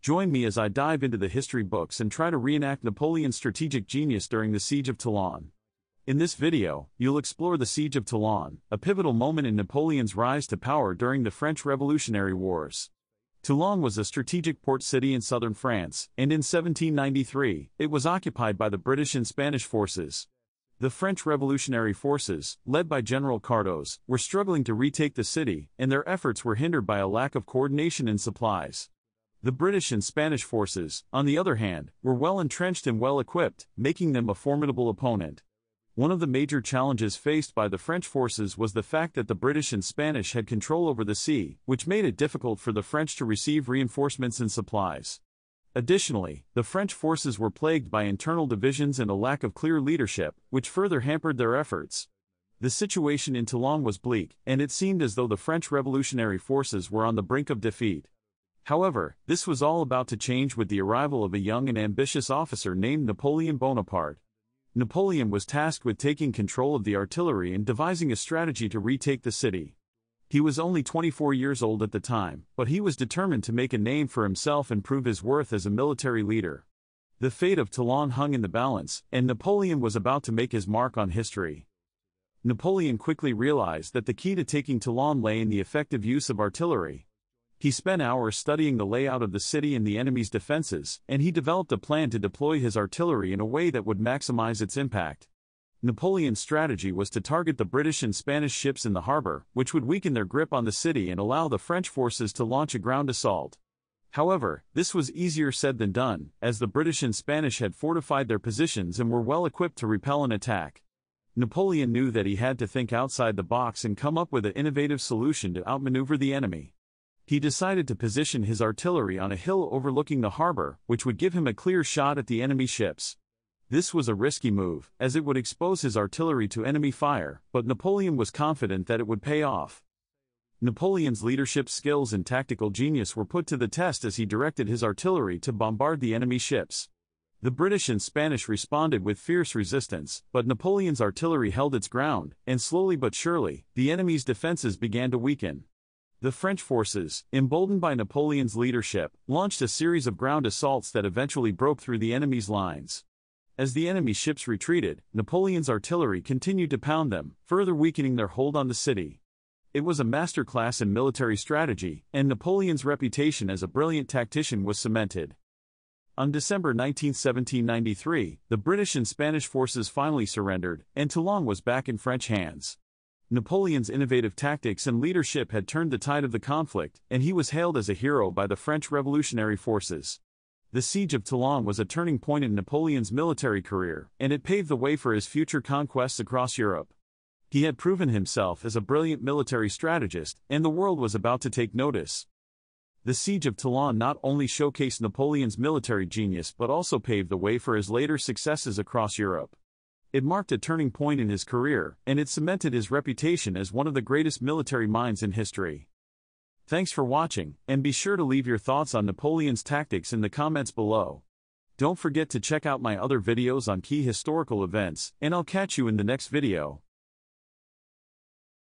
Join me as I dive into the history books and try to reenact Napoleon's strategic genius during the Siege of Toulon. In this video, you'll explore the Siege of Toulon, a pivotal moment in Napoleon's rise to power during the French Revolutionary Wars. Toulon was a strategic port city in southern France, and in 1793, it was occupied by the British and Spanish forces. The French Revolutionary forces, led by General Cardos, were struggling to retake the city, and their efforts were hindered by a lack of coordination and supplies. The British and Spanish forces, on the other hand, were well entrenched and well equipped, making them a formidable opponent. One of the major challenges faced by the French forces was the fact that the British and Spanish had control over the sea, which made it difficult for the French to receive reinforcements and supplies. Additionally, the French forces were plagued by internal divisions and a lack of clear leadership, which further hampered their efforts. The situation in Toulon was bleak, and it seemed as though the French revolutionary forces were on the brink of defeat. However, this was all about to change with the arrival of a young and ambitious officer named Napoleon Bonaparte. Napoleon was tasked with taking control of the artillery and devising a strategy to retake the city. He was only 24 years old at the time, but he was determined to make a name for himself and prove his worth as a military leader. The fate of Toulon hung in the balance, and Napoleon was about to make his mark on history. Napoleon quickly realized that the key to taking Toulon lay in the effective use of artillery. He spent hours studying the layout of the city and the enemy's defenses, and he developed a plan to deploy his artillery in a way that would maximize its impact. Napoleon's strategy was to target the British and Spanish ships in the harbor, which would weaken their grip on the city and allow the French forces to launch a ground assault. However, this was easier said than done, as the British and Spanish had fortified their positions and were well equipped to repel an attack. Napoleon knew that he had to think outside the box and come up with an innovative solution to outmaneuver the enemy. He decided to position his artillery on a hill overlooking the harbor, which would give him a clear shot at the enemy ships. This was a risky move, as it would expose his artillery to enemy fire, but Napoleon was confident that it would pay off. Napoleon's leadership skills and tactical genius were put to the test as he directed his artillery to bombard the enemy ships. The British and Spanish responded with fierce resistance, but Napoleon's artillery held its ground, and slowly but surely, the enemy's defenses began to weaken. The French forces, emboldened by Napoleon's leadership, launched a series of ground assaults that eventually broke through the enemy's lines. As the enemy ships retreated, Napoleon's artillery continued to pound them, further weakening their hold on the city. It was a masterclass in military strategy, and Napoleon's reputation as a brilliant tactician was cemented. On December 19, 1793, the British and Spanish forces finally surrendered, and Toulon was back in French hands. Napoleon's innovative tactics and leadership had turned the tide of the conflict, and he was hailed as a hero by the French revolutionary forces. The Siege of Toulon was a turning point in Napoleon's military career, and it paved the way for his future conquests across Europe. He had proven himself as a brilliant military strategist, and the world was about to take notice. The Siege of Toulon not only showcased Napoleon's military genius but also paved the way for his later successes across Europe. It marked a turning point in his career, and it cemented his reputation as one of the greatest military minds in history. Thanks for watching, and be sure to leave your thoughts on Napoleon's tactics in the comments below. Don't forget to check out my other videos on key historical events, and I'll catch you in the next video.